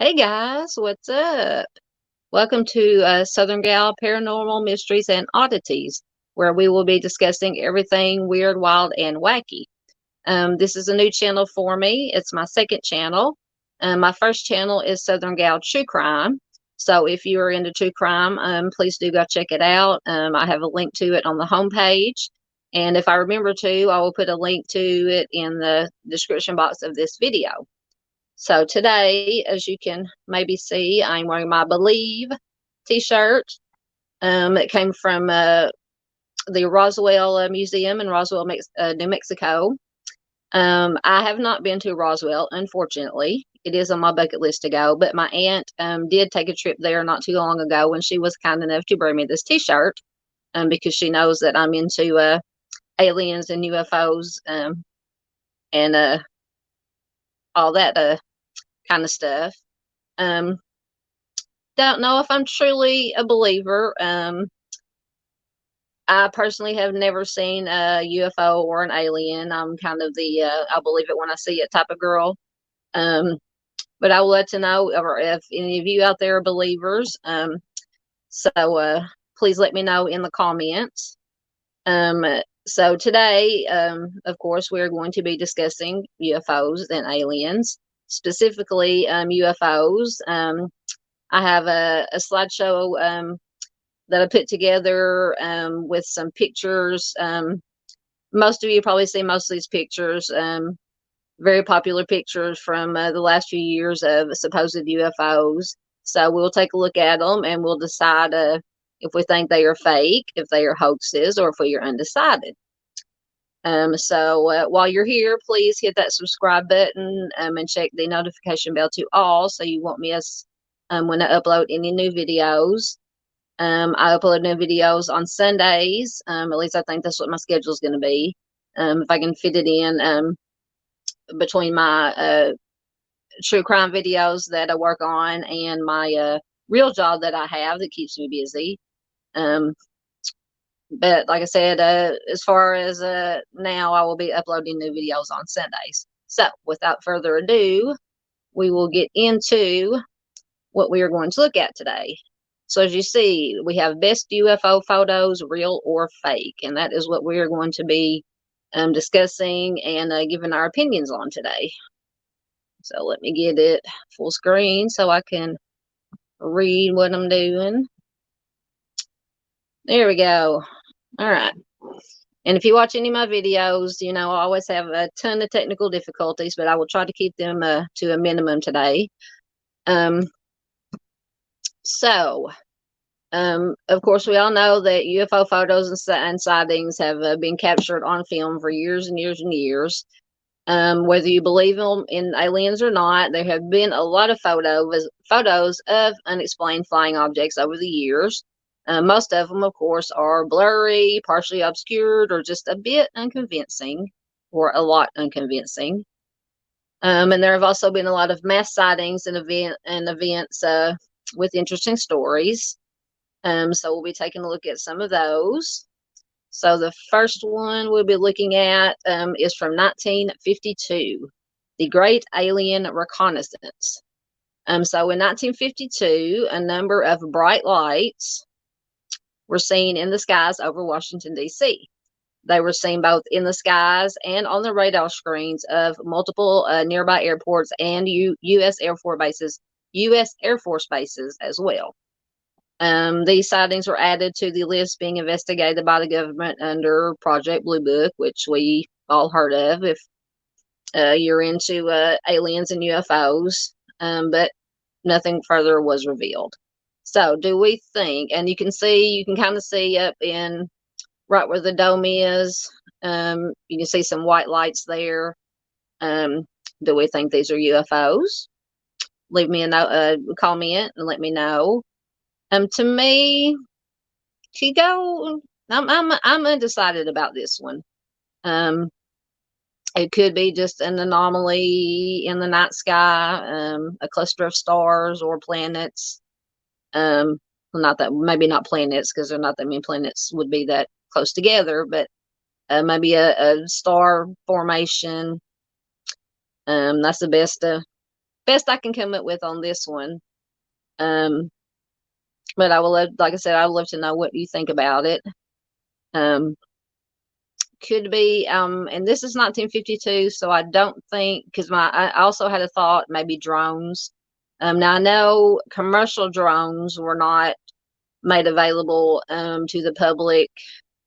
Hey guys, what's up? Welcome to Southern Gal Paranormal Mysteries and Oddities, where we will be discussing everything weird, wild, and wacky. This is a new channel for me. It's my second channel. My first channel is Southern Gal True Crime. So if you are into true crime, please do go check it out. I have a link to it on the homepage. And if I remember to, I will put a link to it in the description box of this video. So today, as you can maybe see, I'm wearing my Believe t-shirt. It came from the Roswell Museum in Roswell, New Mexico. I have not been to Roswell, unfortunately. It is on my bucket list to go, but my aunt did take a trip there not too long ago when she was kind enough to bring me this t-shirt because she knows that I'm into aliens and UFOs and all that kind of stuff. Um, don't know if I'm truly a believer. I personally have never seen a UFO or an alien. I'm kind of the I'll believe it when I see it type of girl. Um, but I will let you know, or if any of you out there are believers. So please let me know in the comments. So today, of course, we're going to be discussing UFOs and aliens, specifically UFOs. I have a slideshow that I put together with some pictures. Most of you probably see most of these pictures, very popular pictures from the last few years of supposed UFOs. So we'll take a look at them and we'll decide if we think they are fake, if they are hoaxes, or if we are undecided. So while you're here, please hit that subscribe button and check the notification bell to all so you won't miss when I upload any new videos. I upload new videos on Sundays. At least I think that's what my schedule is going to be. If I can fit it in between my true crime videos that I work on and my real job that I have that keeps me busy. But like I said, as far as now, I will be uploading new videos on Sundays. So without further ado, we will get into what we are going to look at today. So as you see, we have best UFO photos, real or fake, and that is what we are going to be discussing and giving our opinions on today. So let me get it full screen so I can read what I'm doing. There we go. All right. And if you watch any of my videos, you know I always have a ton of technical difficulties, but I will try to keep them to a minimum today. So, of course, we all know that UFO photos and sightings have been captured on film for years and years and years. Whether you believe in aliens or not, there have been a lot of photos of unexplained flying objects over the years. Most of them, of course, are blurry, partially obscured, or just a bit unconvincing, or a lot unconvincing. And there have also been a lot of mass sightings and events with interesting stories. So we'll be taking a look at some of those. So the first one we'll be looking at is from 1952, the Great Alien Reconnaissance. So in 1952, a number of bright lights were seen in the skies over Washington, D.C. They were seen both in the skies and on the radar screens of multiple nearby airports and U.S. Air Force bases as well. These sightings were added to the list being investigated by the government under Project Blue Book, which we all heard of if you're into aliens and UFOs, but nothing further was revealed. So do we think, and you can kind of see up in right where the dome is, you can see some white lights there. Do we think these are UFOs? Leave me a comment and let me know. To me, I'm undecided about this one. It could be just an anomaly in the night sky, a cluster of stars or planets. Well, maybe not planets, because there are not that many planets would be that close together, but maybe a star formation. That's the best best I can come up with on this one. But I will love, like I said, I would love to know what you think about it. Could be, and this is 1952, so I don't think, because I also had a thought maybe drones. Now I know commercial drones were not made available to the public.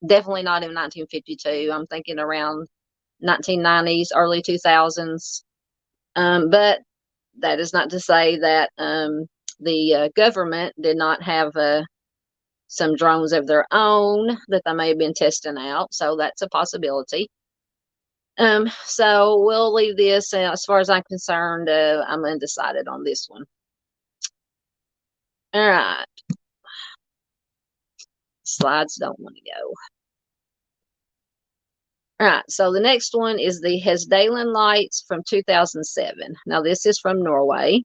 Definitely not in 1952. I'm thinking around 1990s, early 2000s. But that is not to say that the government did not have some drones of their own that they may have been testing out. So that's a possibility. So we'll leave this. As far as I'm concerned, I'm undecided on this one. All right. Slides don't want to go. All right. So the next one is the Hesdalen lights from 2007. Now this is from Norway.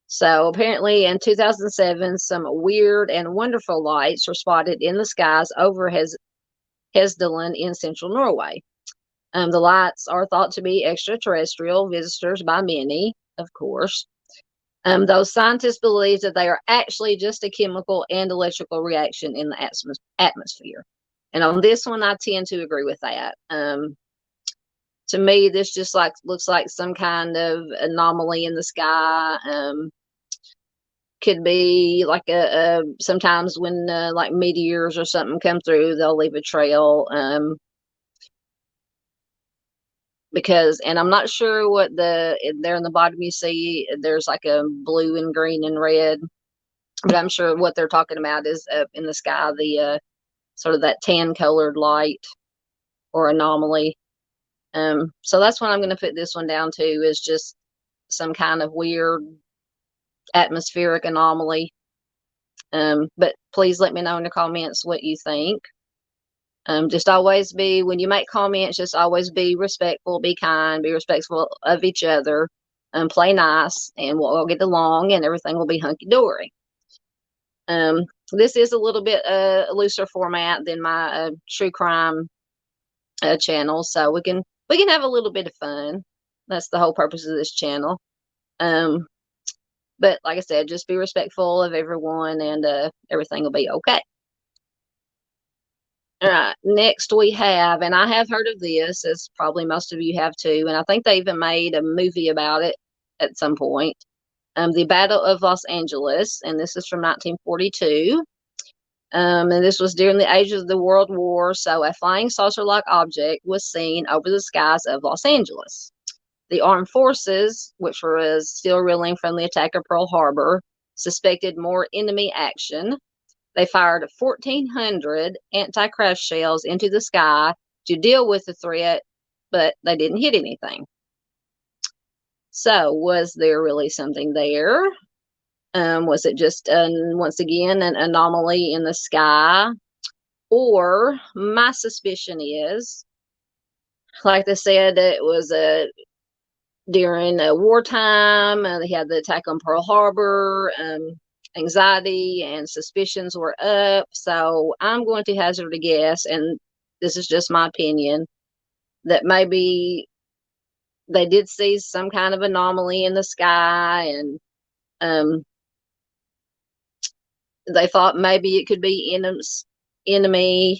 So apparently in 2007, some weird and wonderful lights were spotted in the skies over Hesdalen in central Norway. The lights are thought to be extraterrestrial visitors by many, of course. Those scientists believe that they are actually just a chemical and electrical reaction in the atmosphere. And on this one, I tend to agree with that. To me, this just looks like some kind of anomaly in the sky. Could be like sometimes when like meteors or something come through, they'll leave a trail. Because, and I'm not sure what there in the bottom you see, there's like a blue and green and red, but I'm sure what they're talking about is up in the sky, the sort of that tan colored light or anomaly. So that's what I'm going to put this one down to, is just some kind of weird atmospheric anomaly. But please let me know in the comments what you think. Just always be, when you make comments, just always be respectful, be kind, be respectful of each other, play nice, and we'll all get along and everything will be hunky-dory. This is a little bit looser format than my true crime channel, so we can have a little bit of fun. That's the whole purpose of this channel. But like I said, just be respectful of everyone and everything will be okay. All right, next we have, and I have heard of this, as probably most of you have too, and I think they even made a movie about it at some point. The Battle of Los Angeles, and this is from 1942. And this was during the age of the World War, so a flying saucer-like object was seen over the skies of Los Angeles. The armed forces, which were still reeling from the attack of Pearl Harbor, suspected more enemy action. They fired 1,400 anti-crash shells into the sky to deal with the threat, but they didn't hit anything. So, was there really something there? Was it just, once again, an anomaly in the sky? Or, my suspicion is, like they said, it was during wartime. They had the attack on Pearl Harbor. Anxiety and suspicions were up. So I'm going to hazard a guess, and this is just my opinion, that maybe they did see some kind of anomaly in the sky, and they thought maybe it could be enemy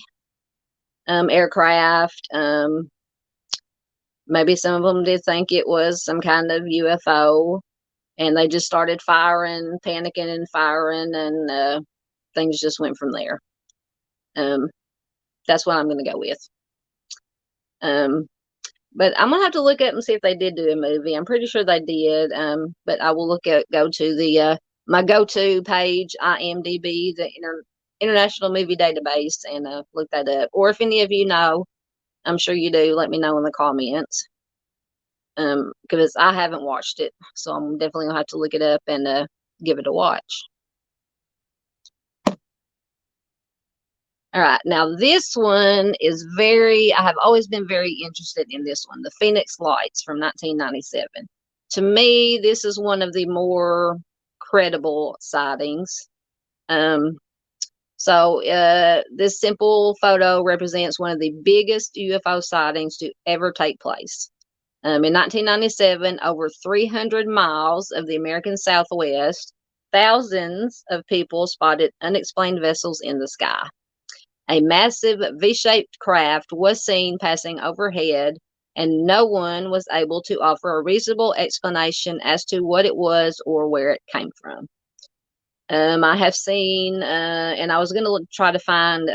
aircraft. Maybe some of them did think it was some kind of UFO. And they just started firing, panicking and firing, and things just went from there. That's what I'm going to go with. But I'm going to have to look up and see if they did do a movie. I'm pretty sure they did. But I will go to the my go-to page, IMDb, the International Movie Database, and look that up. Or if any of you know, I'm sure you do, let me know in the comments. Because I haven't watched it, so I'm definitely gonna have to look it up and give it a watch. All right, now this one is I have always been very interested in this one, the Phoenix Lights from 1997. To me, this is one of the more credible sightings. So this simple photo represents one of the biggest UFO sightings to ever take place. In 1997, over 300 miles of the American Southwest, thousands of people spotted unexplained vessels in the sky. A massive V-shaped craft was seen passing overhead, and no one was able to offer a reasonable explanation as to what it was or where it came from. I have seen, and I was going to try to find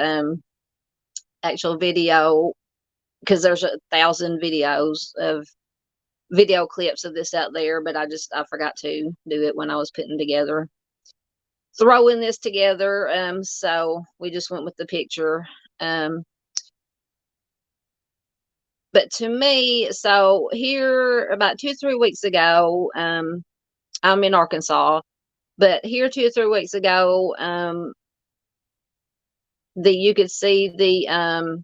actual video, because there's 1,000 videos of video clips of this out there, but I forgot to do it when I was throwing this together. So we just went with the picture. But to me, so here about 2 or 3 weeks ago, I'm in Arkansas, but here 2 or 3 weeks ago, you could see the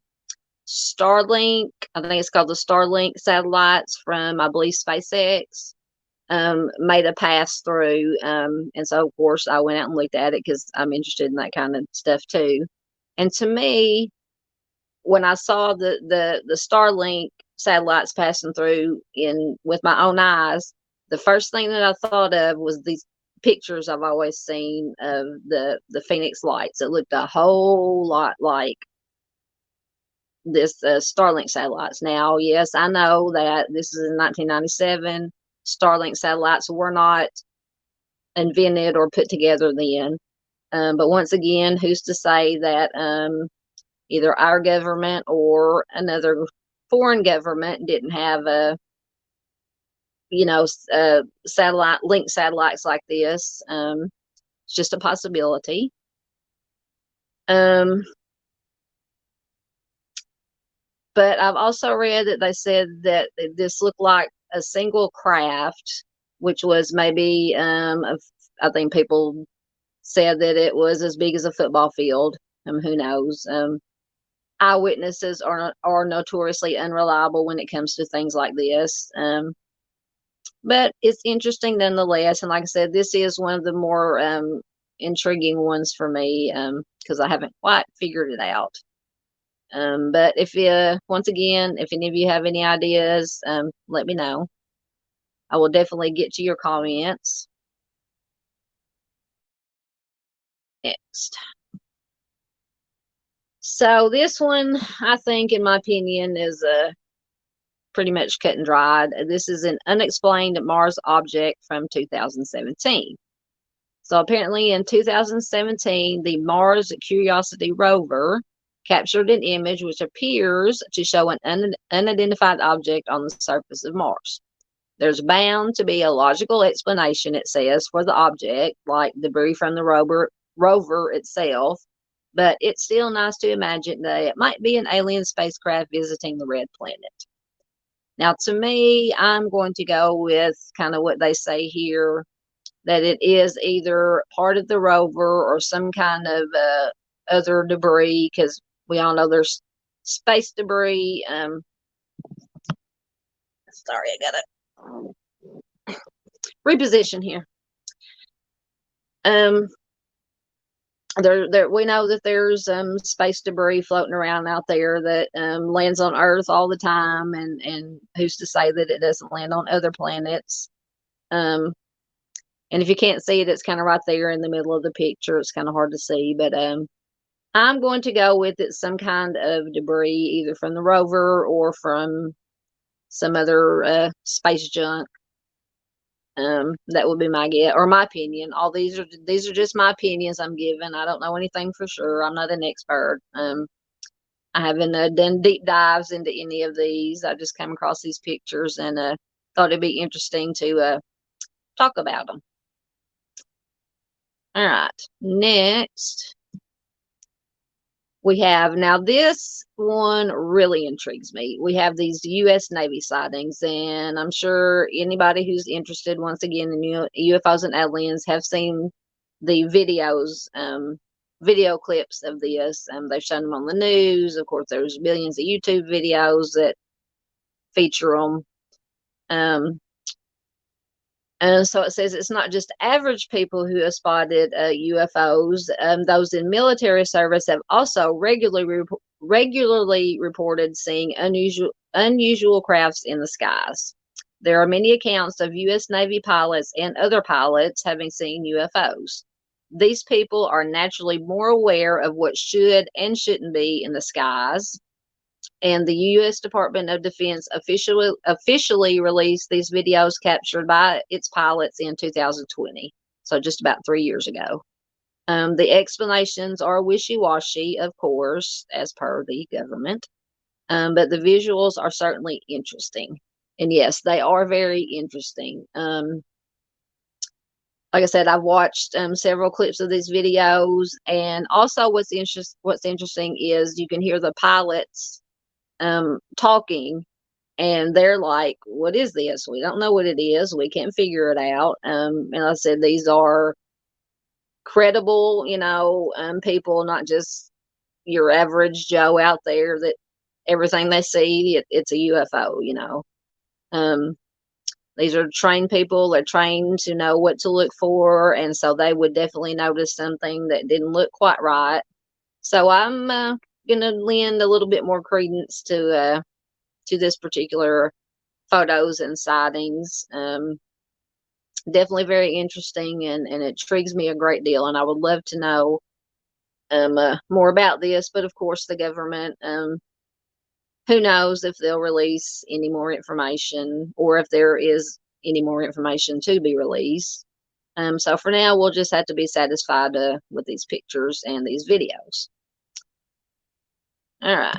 Starlink, I think it's called the Starlink satellites from, I believe, SpaceX, made a pass through. And so, of course, I went out and looked at it because I'm interested in that kind of stuff too. And to me, when I saw the Starlink satellites passing through with my own eyes, the first thing that I thought of was these pictures I've always seen of the Phoenix lights. It looked a whole lot like this Starlink satellites. Now, yes, I know that this is in 1997. Starlink satellites were not invented or put together then. But once again, who's to say that either our government or another foreign government didn't have link satellites like this? It's just a possibility. But I've also read that they said that this looked like a single craft, which was maybe, I think people said that it was as big as a football field. Who knows? Eyewitnesses are notoriously unreliable when it comes to things like this. But it's interesting nonetheless. And like I said, this is one of the more intriguing ones for me, because I haven't quite figured it out. But once again, if any of you have any ideas, let me know. I will definitely get to your comments. Next. So this one, I think, in my opinion, is pretty much cut and dried. This is an unexplained Mars object from 2017. So apparently in 2017, the Mars Curiosity rover captured an image which appears to show an unidentified object on the surface of Mars. There's bound to be a logical explanation, it says, for the object, like debris from the rover itself, but it's still nice to imagine that it might be an alien spacecraft visiting the red planet. Now, to me, I'm going to go with kind of what they say here, that it is either part of the rover or some kind of other debris, because we all know there's space debris. Sorry, I gotta reposition here. We know that there's space debris floating around out there that lands on Earth all the time, and who's to say that it doesn't land on other planets? And if you can't see it, it's kind of right there in the middle of the picture. It's kind of hard to see, but I'm going to go with it some kind of debris, either from the rover or from some other space junk. That would be my guess, or my opinion. All these are just my opinions I'm giving. I don't know anything for sure. I'm not an expert. I haven't done deep dives into any of these. I just came across these pictures and thought it'd be interesting to talk about them. All right, next we have, now this one really intrigues me. We have these U.S. Navy sightings, and I'm sure anybody who's interested, once again, in UFOs and aliens have seen the videos, video clips of this. They've shown them on the news. Of course, there's billions of YouTube videos that feature them. And so it says it's not just average people who have spotted UFOs. Those in military service have also regularly reported seeing unusual crafts in the skies. There are many accounts of U.S. Navy pilots and other pilots having seen UFOs. These people are naturally more aware of what should and shouldn't be in the skies, and the U.S. Department of Defense officially released these videos captured by its pilots in 2020, so just about 3 years ago. The explanations are wishy-washy, of course, as per the government, but the visuals are certainly interesting. And yes, they are very interesting. Like I said, I've watched several clips of these videos, and also what's interesting is you can hear the pilots talking, and they're like, what is this? We don't know what it is. We can't figure it out. And I said, these are credible, people, not just your average Joe out there that everything they see, it's a UFO. Um, these are trained people. They're trained to know what to look for. And so they would definitely notice something that didn't look quite right. So I'm going to lend a little bit more credence to this particular photos and sightings. Definitely very interesting, and it intrigues me a great deal. And I would love to know more about this. But of course, the government, who knows if they'll release any more information or if there is any more information to be released. So for now, we'll just have to be satisfied with these pictures and these videos. All right.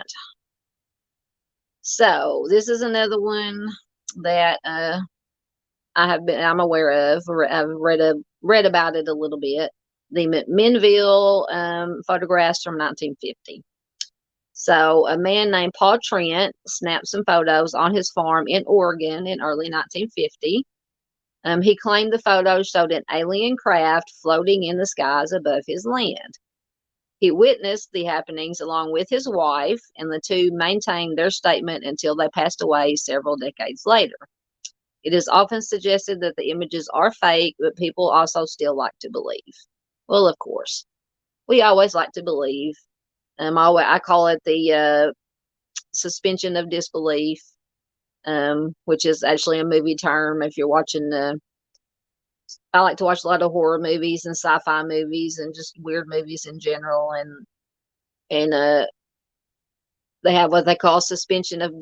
So this is another one that I'm aware of, or I've read about it a little bit. The Menville photographs from 1950. So a man named Paul Trent snapped some photos on his farm in Oregon in early 1950. He claimed the photos showed an alien craft floating in the skies above his land. He witnessed the happenings along with his wife, and the two maintained their statement until they passed away several decades later. It is often suggested that the images are fake, but people also still like to believe. Well, of course, we always like to believe. I call it the suspension of disbelief, which is actually a movie term. If you're watching, I like to watch a lot of horror movies and sci-fi movies and just weird movies in general, and they have what they call suspension of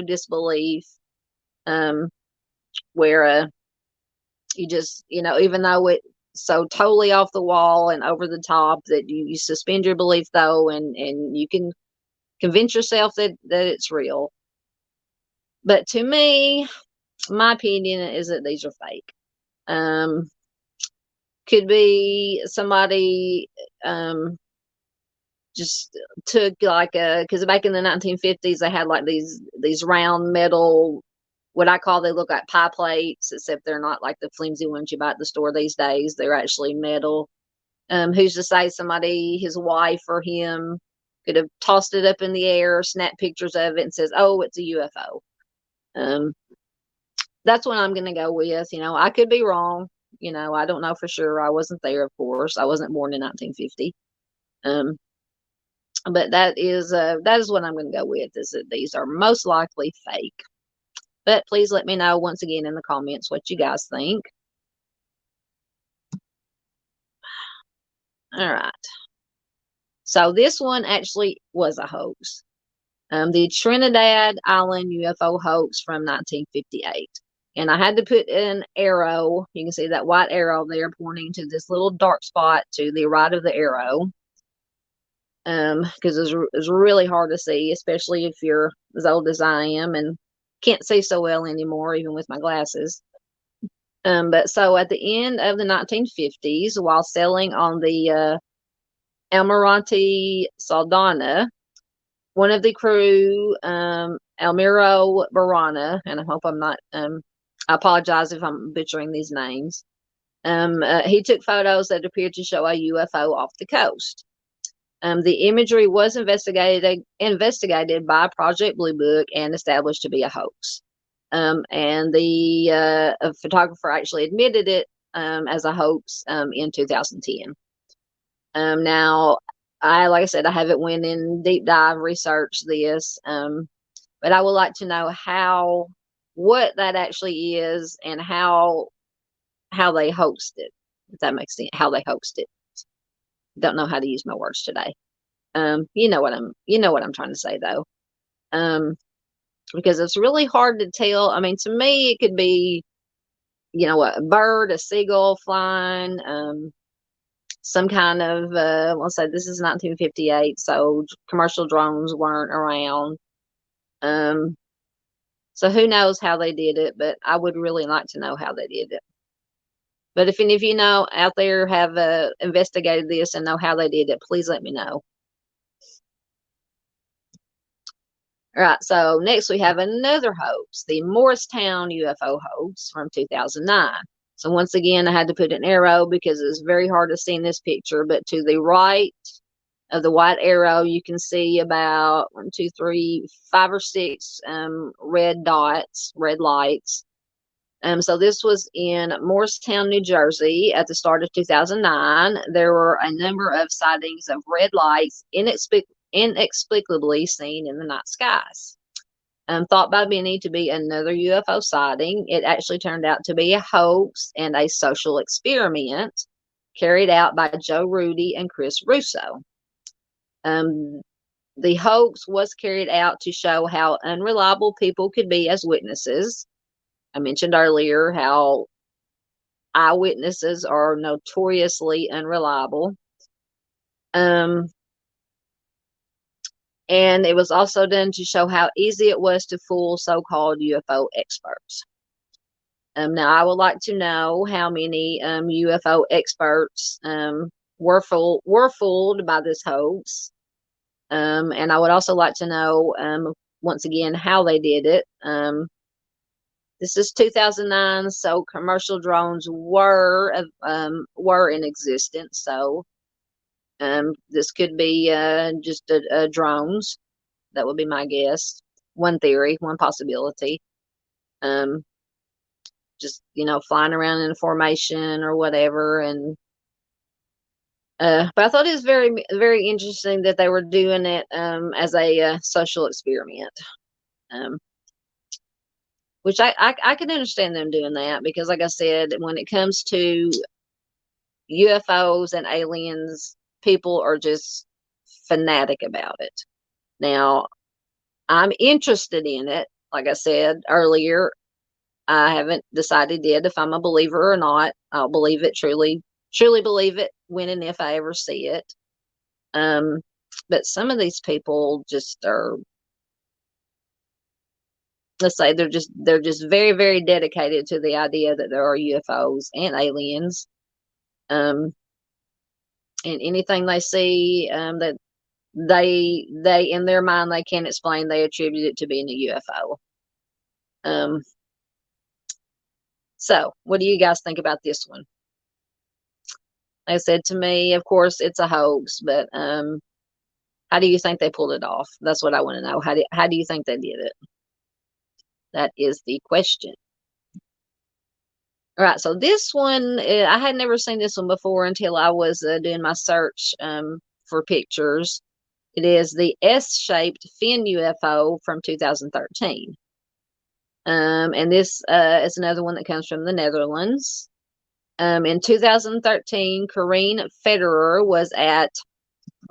disbelief, where you just, even though it's so totally off the wall and over the top, that you suspend your belief though, and you can convince yourself that it's real. But to me, my opinion is that these are fake. Could be somebody just took like because back in the 1950s they had like these round metal, what I call, they look like pie plates, except they're not like the flimsy ones you buy at the store these days. They're actually metal. Who's to say somebody, his wife or him, could have tossed it up in the air, snapped pictures of it, and says, "Oh, it's a UFO." That's what I'm going to go with. I could be wrong. I don't know for sure. I wasn't there, of course. I wasn't born in 1950. But that is what I'm going to go with, is that these are most likely fake. But please let me know once again in the comments what you guys think. All right. So this one actually was a hoax. The Trinidad Island UFO hoax from 1958. And I had to put an arrow. You can see that white arrow there pointing to this little dark spot to the right of the arrow. Because it's really hard to see, especially if you're as old as I am and can't see so well anymore, even with my glasses. But so at the end of the 1950s, while sailing on the Almirante Saldana, one of the crew, Almiro Barana, and I hope I'm not, I apologize if I'm butchering these names. He took photos that appeared to show a UFO off the coast. The imagery was investigated by Project Blue Book and established to be a hoax. And the photographer actually admitted it as a hoax in 2010. Now, like I said, I haven't went in deep dive research this, but I would like to know what that actually is and how they hoaxed it. If that makes sense, how they hoaxed it. Don't know how to use my words today. You know what I'm trying to say though. Because it's really hard to tell. I mean, to me, it could be, a bird, a seagull flying, some kind of, let's say this is 1958, so commercial drones weren't around. So who knows how they did it, but I would really like to know how they did it. But if any of you know out there have investigated this and know how they did it, please let me know. All right, so next we have another hoax, the Morristown UFO hoax from 2009. So once again, I had to put an arrow because it's very hard to see in this picture, but to the right of the white arrow, you can see about 1, 2, 3, 5 or 6 red dots, red lights. So this was in Morristown, New Jersey at the start of 2009. There were a number of sightings of red lights inexplicably seen in the night skies. Thought by many to be another UFO sighting, it actually turned out to be a hoax and a social experiment carried out by Joe Rudy and Chris Russo. The hoax was carried out to show how unreliable people could be as witnesses. I mentioned earlier how eyewitnesses are notoriously unreliable. And it was also done to show how easy it was to fool so-called UFO experts. Now, I would like to know how many UFO experts were fooled by this hoax. And I would also like to know, once again, how they did it. This is 2009, so commercial drones were in existence. So this could be just drones. That would be my guess. One theory, one possibility. Just flying around in a formation or whatever. And but I thought it was very, very interesting that they were doing it as a social experiment. Which I can understand them doing that because, like I said, when it comes to UFOs and aliens, people are just fanatic about it. Now, I'm interested in it. Like I said earlier, I haven't decided yet if I'm a believer or not. I'll believe it, truly believe it when and if I ever see it. But some of these people just are, let's say they're just very, very dedicated to the idea that there are UFOs and aliens. And anything they see that they in their mind they can't explain, they attribute it to being a UFO. So what do you guys think about this one? Like I said, to me, of course, it's a hoax, but how do you think they pulled it off? That's what I want to know. How do you think they did it? That is the question. All right, so this one, I had never seen this one before until I was doing my search for pictures. It is the S-shaped fin UFO from 2013. And this is another one that comes from the Netherlands. In 2013, Corrine Federer was at,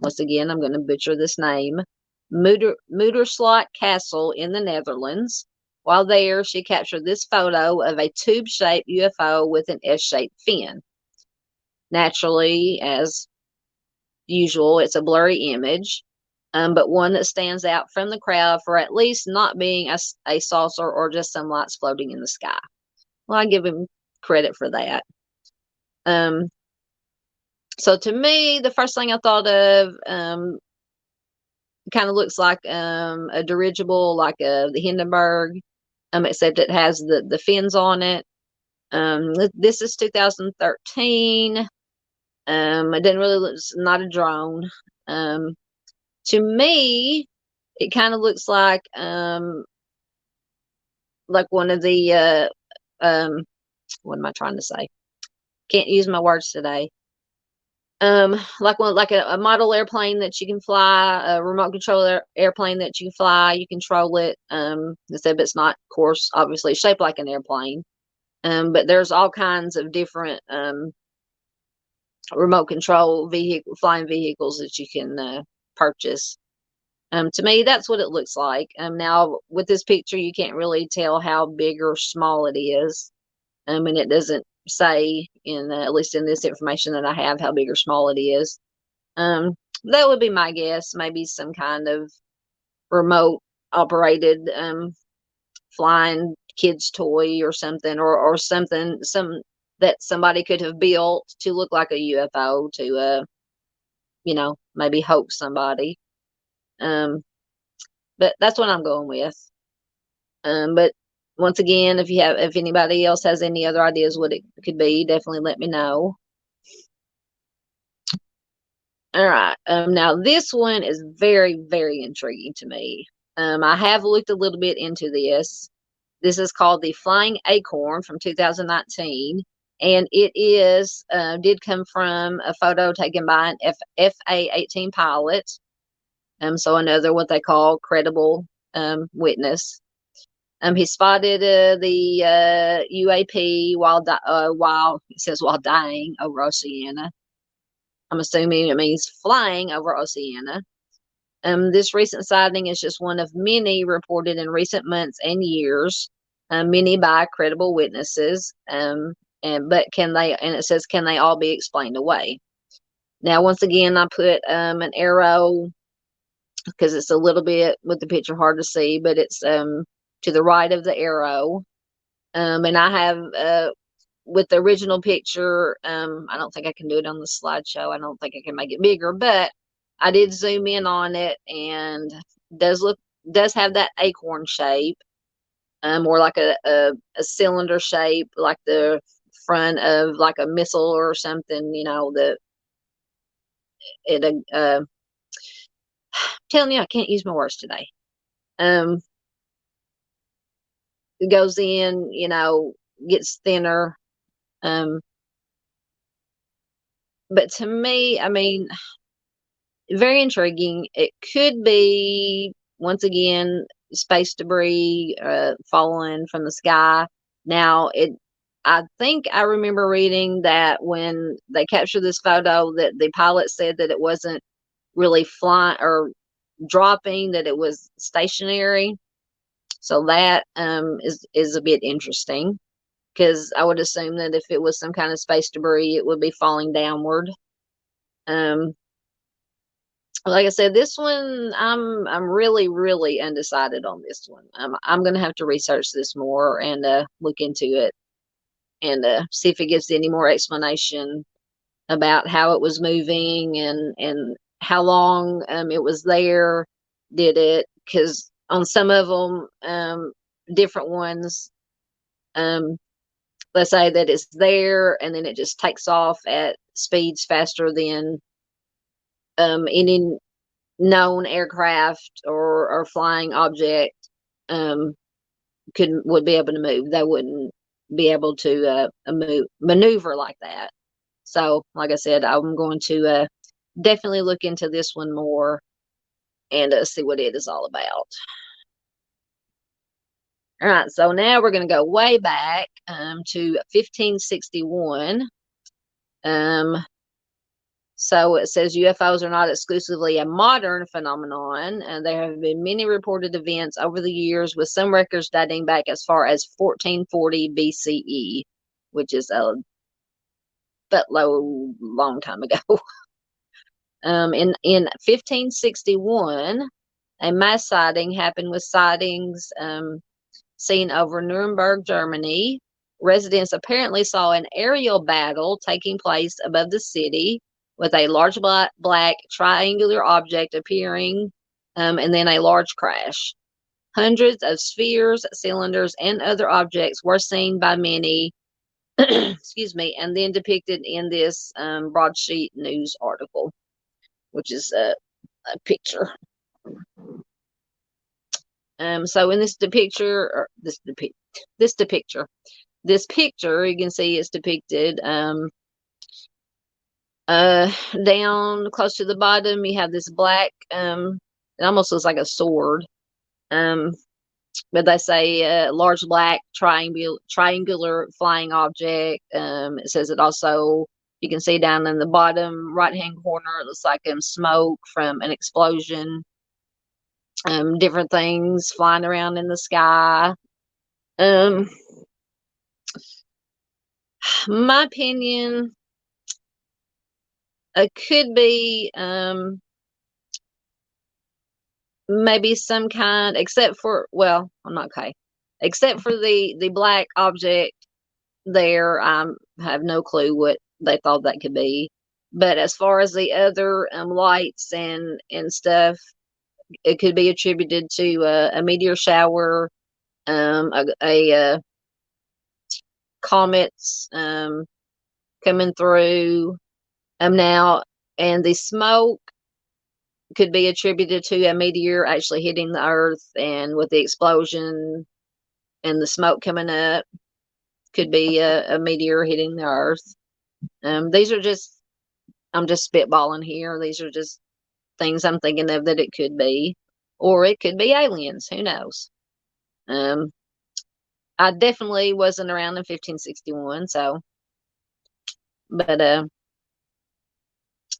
once again, I'm going to butcher this name, Moederslot Castle in the Netherlands. While there, she captured this photo of a tube-shaped UFO with an S-shaped fin. Naturally, as usual, it's a blurry image, but one that stands out from the crowd for at least not being a saucer or just some lights floating in the sky. Well, I give him credit for that. So to me, the first thing I thought of kind of looks like a dirigible, like the Hindenburg, except it has the fins on it. This is 2013. It didn't really look, it's not a drone. To me, it kind of looks like like one of the what am I trying to say? Can't use my words today. Like one, like a model airplane that you can fly, a remote control airplane that you can fly. You control it. Instead, it's not, of course, obviously shaped like an airplane. But there's all kinds of different remote control flying vehicles that you can purchase. To me, that's what it looks like. Now with this picture, you can't really tell how big or small it is. And it doesn't say in at least in this information that I have how big or small it is. Um, that would be my guess. Maybe some kind of remote operated flying kids toy or something, or something that somebody could have built to look like a UFO to maybe hoax somebody. Um, but that's what I'm going with. But once again, if anybody else has any other ideas what it could be, definitely let me know. All right. Now this one is very, very intriguing to me. I have looked a little bit into this. This is called the Flying Acorn from 2019, and it did come from a photo taken by an FA-18 pilot. So another what they call credible witness. He spotted the UAP while it says while dying over Oceania. I'm assuming it means flying over Oceania. This recent sighting is just one of many reported in recent months and years, many by credible witnesses. But it says, can they all be explained away? Now, once again, I put an arrow because it's a little bit with the picture hard to see, but it's to the right of the arrow. And I have with the original picture, I don't think I can do it on the slideshow. I don't think I can make it bigger, but I did zoom in on it, and does have that acorn shape, or like a cylinder shape, like the front of like a missile or something. Telling you I can't use my words today. It goes in, gets thinner. But to me, I mean, very intriguing. It could be, once again, space debris falling from the sky. Now, I think I remember reading that when they captured this photo, that the pilot said that it wasn't really flying or dropping, that it was stationary. So that is a bit interesting, because I would assume that if it was some kind of space debris, it would be falling downward. Like I said, this one I'm really, really undecided on this one. I'm gonna have to research this more and look into it and see if it gives any more explanation about how it was moving and how long it was there. Did it? Because on some of them, different ones, let's say that it's there and then it just takes off at speeds faster than any known aircraft or flying object would be able to move. They wouldn't be able to maneuver like that. So, like I said, I'm going to definitely look into this one more and see what it is all about. All right, so now we're going to go way back to 1561. So it says UFOs are not exclusively a modern phenomenon, and there have been many reported events over the years, with some records dating back as far as 1440 BCE, which is a long time ago. In 1561, a mass sighting happened with sightings seen over Nuremberg, Germany. Residents apparently saw an aerial battle taking place above the city, with a large black triangular object appearing, and then a large crash. Hundreds of spheres, cylinders, and other objects were seen by many, excuse me, and then depicted in this broadsheet news article, which is a picture. So in this picture, you can see it's depicted, down close to the bottom, you have this black, it almost looks like a sword. But they say large black triangular flying object. It says it also, you can see down in the bottom right hand corner, it looks like smoke from an explosion. Different things flying around in the sky. My opinion, it could be maybe some kind, except for, well, I'm not okay. Except for the black object there, I have no clue what they thought that could be. But as far as the other lights and stuff, it could be attributed to a meteor shower, a comets coming through now, and the smoke could be attributed to a meteor actually hitting the earth, and with the explosion and the smoke coming up, could be a meteor hitting the earth. These are just, I'm just spitballing here. These are just things I'm thinking of that it could be, or it could be aliens. Who knows? I definitely wasn't around in 1561, so, but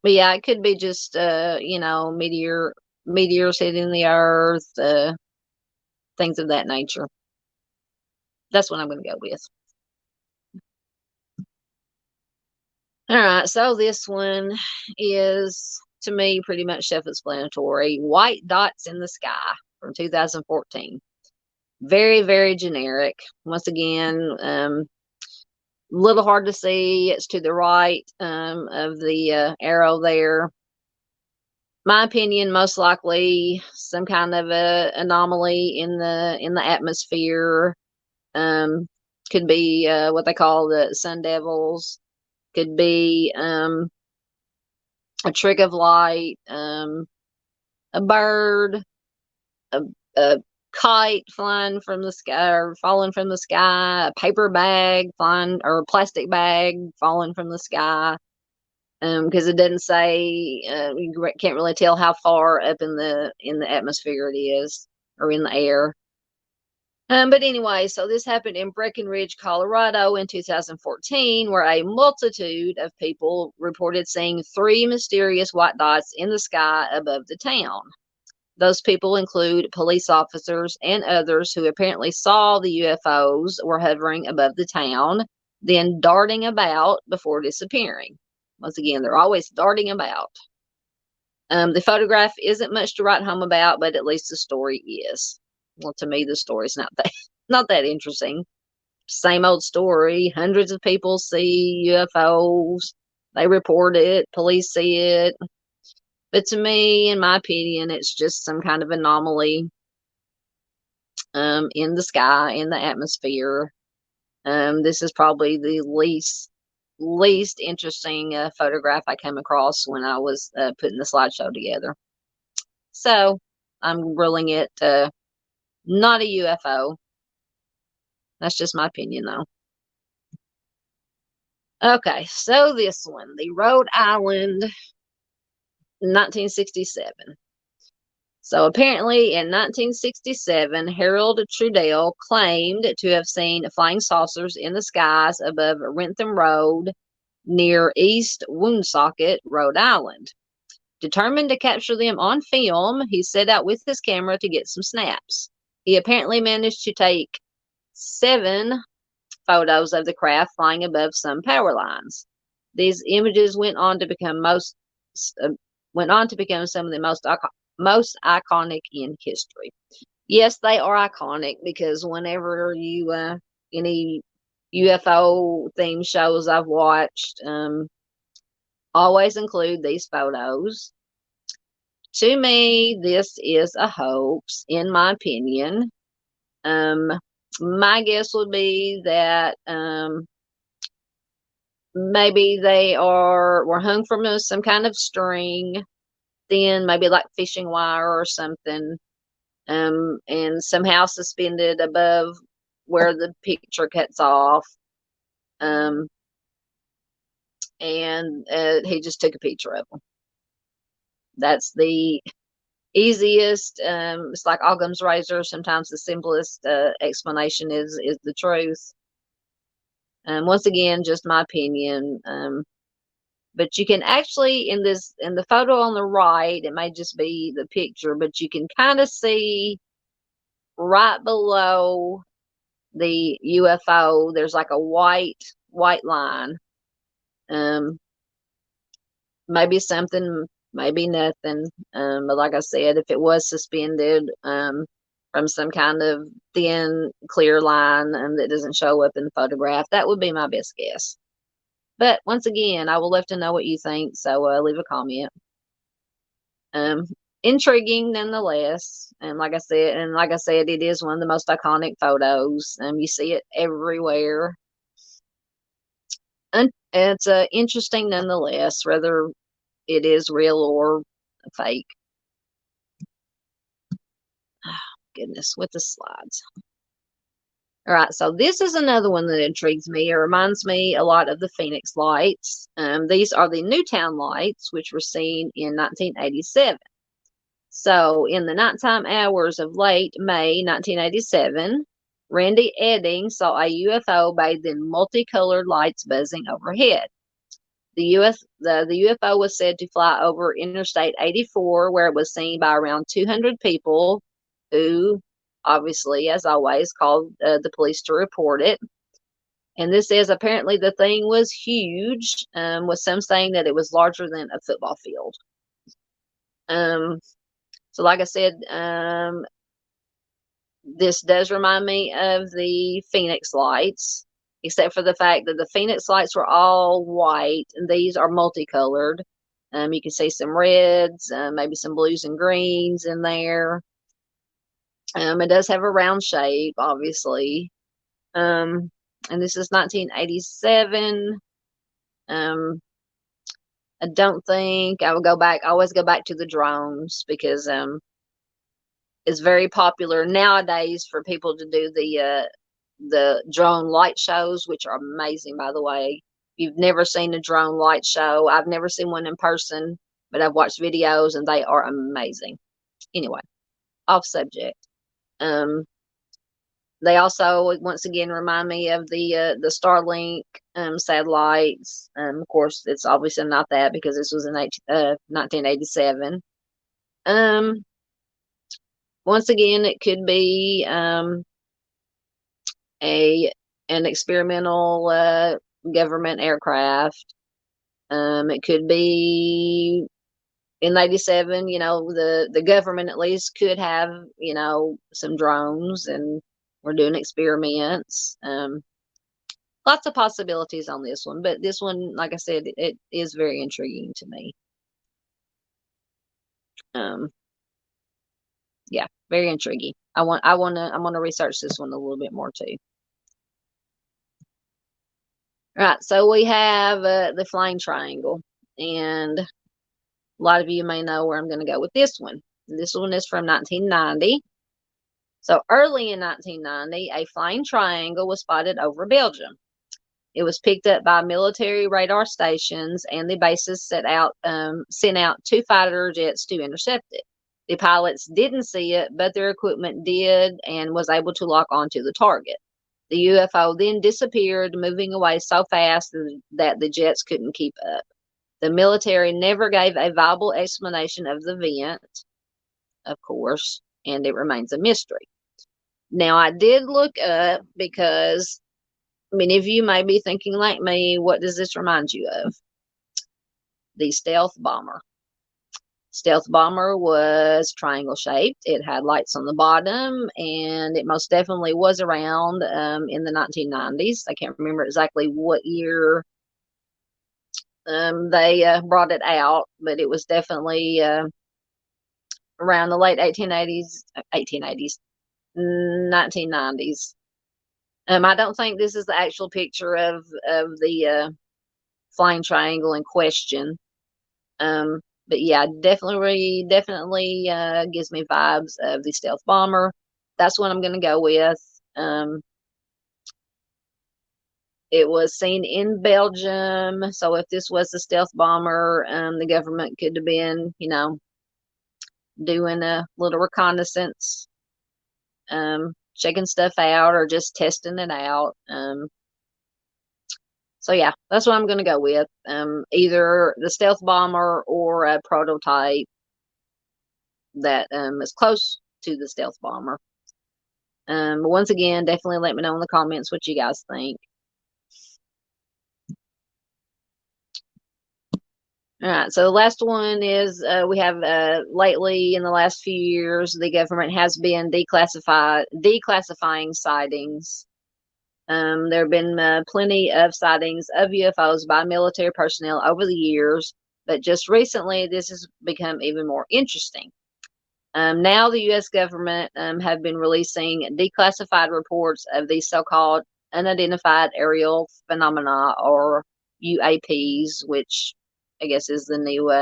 yeah, it could be just meteors hitting the earth, things of that nature. That's what I'm going to go with. All right, so this one is, to me, pretty much self-explanatory. White dots in the sky from 2014. Very, very generic. Once again, little hard to see. It's to the right of the arrow there. My opinion, most likely some kind of a anomaly in the atmosphere. Could be what they call the sun devils. Could be a trick of light, a bird, a kite flying from the sky or falling from the sky, a paper bag flying, or a plastic bag falling from the sky. Because it doesn't say, you can't really tell how far up in the atmosphere it is, or in the air. But anyway, so this happened in Breckenridge, Colorado in 2014, where a multitude of people reported seeing 3 mysterious white dots in the sky above the town. Those people include police officers and others who apparently saw the UFOs were hovering above the town, then darting about before disappearing. Once again, they're always darting about. The photograph isn't much to write home about, but at least the story is. Well, to me, the story's not that interesting. Same old story. Hundreds of people see UFOs. They report it. Police see it. But to me, in my opinion, it's just some kind of anomaly in the sky, in the atmosphere. This is probably the least interesting photograph I came across when I was putting the slideshow together. So I'm ruling it not a UFO. That's just my opinion, though. Okay, so this one, the Rhode Island, 1967. So apparently in 1967, Harold Trudell claimed to have seen flying saucers in the skies above Rentham Road near East Woonsocket, Rhode Island. Determined to capture them on film, he set out with his camera to get some snaps. He apparently managed to take 7 photos of the craft flying above some power lines. These images went on to become some of the most iconic in history. Yes, they are iconic because whenever you any UFO themed shows I've watched, always include these photos. To me, this is a hoax, in my opinion. My guess would be that maybe they were hung from some kind of string, thin, maybe like fishing wire or something, and somehow suspended above where the picture cuts off. Um, and he just took a picture of them. That's the easiest. It's like Occam's razor. Sometimes the simplest explanation is the truth. Once again, just my opinion. But you can actually in the photo on the right, it may just be the picture, but you can kind of see right below the UFO. There's like a white line. Maybe something, maybe nothing. But like I said, if it was suspended from some kind of thin, clear line that doesn't show up in the photograph, that would be my best guess. But once again, I will love to know what you think, so leave a comment. Um, Intriguing nonetheless, and like I said, it is one of the most iconic photos. You see it everywhere, and it's interesting nonetheless, whether it is real or fake. Oh, goodness, with the slides. All right, so this is another one that intrigues me. It reminds me a lot of the Phoenix lights. These are the Newtown lights, which were seen in 1987. So, in the nighttime hours of late May 1987, Randy Edding saw a UFO bathed in multicolored lights buzzing overhead. The UFO was said to fly over Interstate 84, where it was seen by around 200 people who, obviously, as always, called the police to report it. And this says apparently the thing was huge, with some saying that it was larger than a football field. So, like I said, this does remind me of the Phoenix lights, except for the fact that the Phoenix lights were all white, and these are multicolored. You can see some reds, maybe some blues and greens in there. It does have a round shape, obviously. And this is 1987. I don't think I would go back. I always go back to the drones because it's very popular nowadays for people to do the drone light shows, which are amazing, by the way. If you've never seen a drone light show, I've never seen one in person, but I've watched videos and they are amazing. Anyway, off subject. They also, once again, remind me of the Starlink satellites. Of course, it's obviously not that because this was in 1987. Once again, it could be an experimental government aircraft. It could be in 87, the government at least could have, some drones and we're doing experiments. Lots of possibilities on this one, but this one, like I said, it is very intriguing to me. Yeah, very intriguing. I'm gonna research this one a little bit more too. All right, so we have the flying triangle, and a lot of you may know where I'm going to go with this one. This one is from 1990. So early in 1990, a flying triangle was spotted over Belgium. It was picked up by military radar stations, and the bases sent out 2 fighter jets to intercept it. The pilots didn't see it, but their equipment did and was able to lock onto the target. The UFO then disappeared, moving away so fast that the jets couldn't keep up. The military never gave a viable explanation of the event, of course, and it remains a mystery. Now, I did look up because many of you may be thinking like me, what does this remind you of? The stealth bomber. Stealth bomber was triangle shaped. It had lights on the bottom, and it most definitely was around in the 1990s. I can't remember exactly what year they brought it out, but it was definitely around the late 1990s. I don't think this is the actual picture of the flying triangle in question. But yeah, definitely gives me vibes of the stealth bomber. That's what I'm going to go with. It was seen in Belgium, so if this was the stealth bomber, the government could have been, doing a little reconnaissance, checking stuff out or just testing it out. So yeah, that's what I'm going to go with. Either the stealth bomber or a prototype that is close to the stealth bomber. Once again, definitely let me know in the comments what you guys think. All right, so the last one is we have lately in the last few years, the government has been declassifying sightings. There have been plenty of sightings of UFOs by military personnel over the years, but just recently this has become even more interesting. Now the U.S. government have been releasing declassified reports of these so-called unidentified aerial phenomena, or UAPs, which I guess is the new,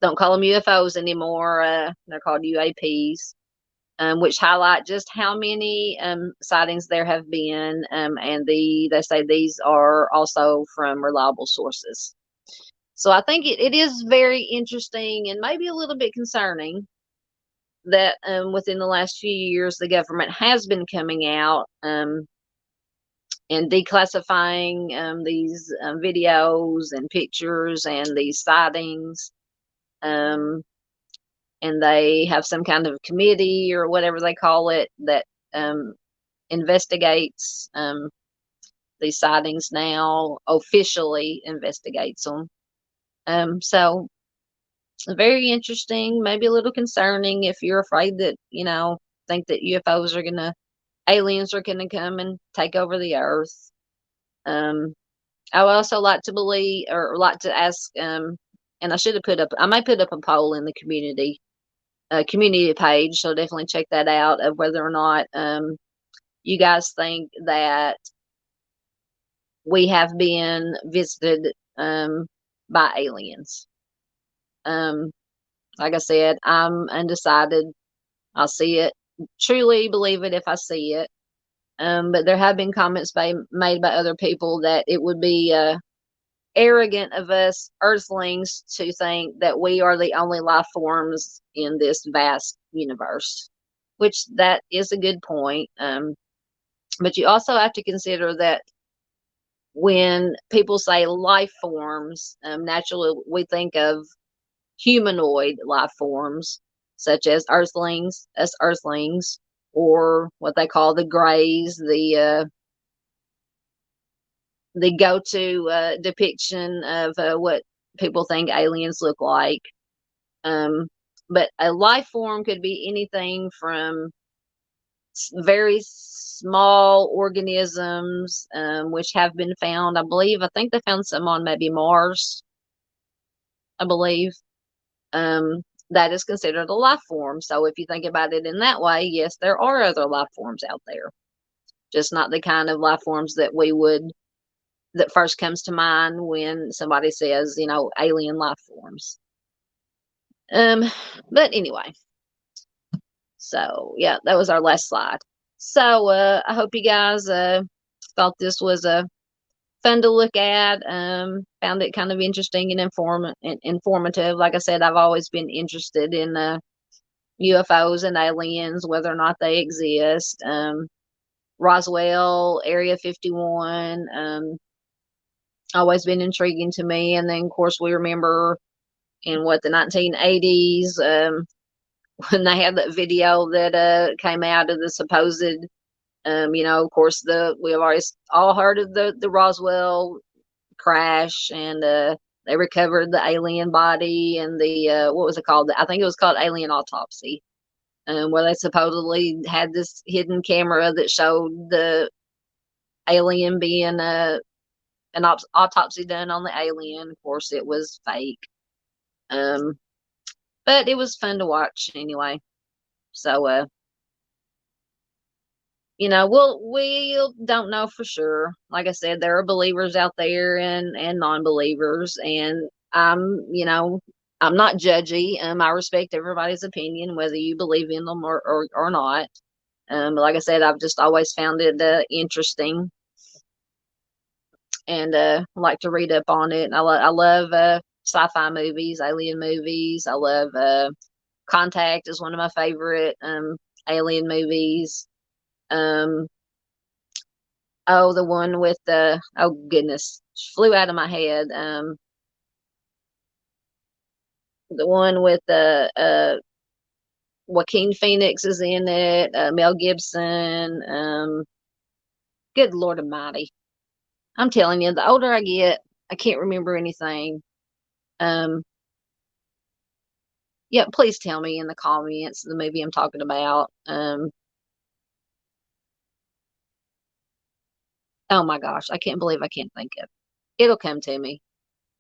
don't call them UFOs anymore, they're called UAPs, which highlight just how many sightings there have been, and they say these are also from reliable sources. So I think it is very interesting and maybe a little bit concerning that within the last few years the government has been coming out and declassifying these videos and pictures and these sightings, and they have some kind of committee or whatever they call it that investigates these sightings now, officially investigates them. So very interesting, maybe a little concerning if you're afraid that, think that aliens are gonna come and take over the earth. I would also like to believe, or like to ask, and I may put up a poll in the community page, so definitely check that out, of whether or not you guys think that we have been visited by aliens. Like I said, I'm undecided. I'll see it, truly believe it if I see it. But there have been comments made by other people that it would be arrogant of us Earthlings to think that we are the only life forms in this vast universe, which that is a good point. But you also have to consider that when people say life forms, naturally we think of humanoid life forms, such as Earthlings, or what they call the Greys, the go-to depiction of what people think aliens look like. But a life form could be anything from very small organisms, which have been found. I think they found some on maybe Mars, I believe. That is considered a life form. So if you think about it in that way, yes, there are other life forms out there, just not the kind of life forms that first comes to mind when somebody says, alien life forms. But anyway, so yeah, that was our last slide. So I hope you guys thought this was fun to look at. Found it kind of interesting and informative. Like I said, I've always been interested in UFOs and aliens, whether or not they exist. Roswell, Area 51, always been intriguing to me. And then, of course, we remember in the 1980s, when they had that video that came out of the supposed, of course, we have always all heard of the Roswell crash, and they recovered the alien body and the what was it called? I think it was called alien autopsy, where they supposedly had this hidden camera that showed the alien being an autopsy done on the alien. Of course, it was fake, but it was fun to watch anyway. So, we don't know for sure. Like I said, there are believers out there and non-believers, and I'm, I'm not judgy. I respect everybody's opinion, whether you believe in them or not. Like I said, I've just always found it interesting, and like to read up on it. I love sci-fi movies, alien movies. I love Contact is one of my favorite alien movies. Um, oh, the one with the, oh goodness, flew out of my head. The one with the Joaquin Phoenix is in it. Mel Gibson. Good Lord Almighty. I'm telling you, the older I get, I can't remember anything. Um, yeah, please tell me in the comments the movie I'm talking about. Oh my gosh, I can't believe I can't think of it. It'll come to me.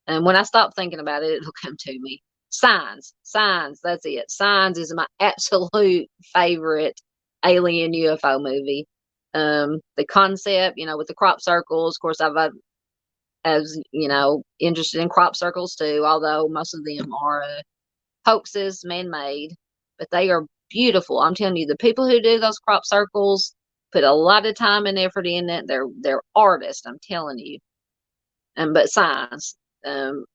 And when I stop thinking about it, it'll come to me. Signs, Signs, that's it. Signs is my absolute favorite alien UFO movie. The concept, with the crop circles, of course, as interested in crop circles too, although most of them are hoaxes, man-made, but they are beautiful. I'm telling you, the people who do those crop circles put a lot of time and effort in it. They're artists, I'm telling you. But Signs, um,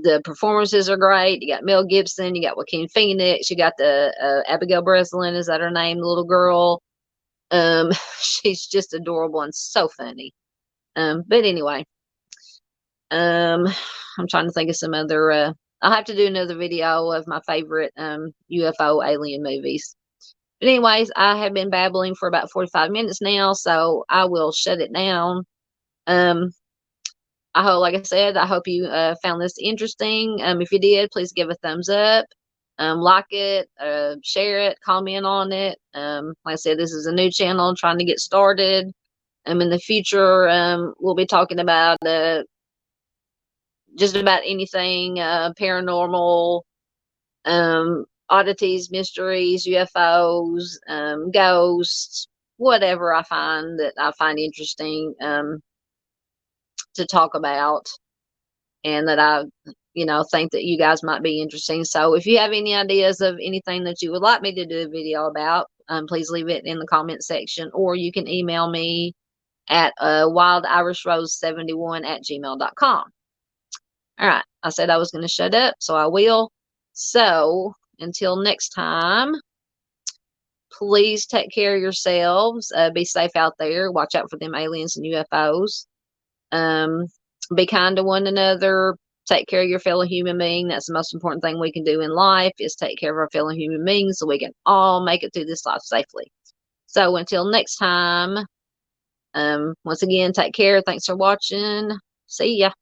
the performances are great. You got Mel Gibson, you got Joaquin Phoenix, you got the Abigail Breslin, is that her name? The little girl. She's just adorable and so funny. But anyway, I'm trying to think of some other. I'll have to do another video of my favorite UFO alien movies. But anyways, I have been babbling for about 45 minutes now, so I will shut it down. I hope, like I said, I hope you found this interesting. If you did, please give a thumbs up, like it, share it, comment on it. Like I said, this is a new channel trying to get started. In the future, we'll be talking about just about anything paranormal, oddities, mysteries, UFOs, ghosts, whatever I find interesting to talk about, and that I, think that you guys might be interesting. So if you have any ideas of anything that you would like me to do a video about, please leave it in the comment section, or you can email me at wildirishrose71@gmail.com. All right. I said I was going to shut up, so I will. So until next time, please take care of yourselves. Be safe out there. Watch out for them aliens and UFOs. Be kind to one another. Take care of your fellow human being. That's the most important thing we can do in life, is take care of our fellow human beings so we can all make it through this life safely. So until next time, once again, take care. Thanks for watching. See ya.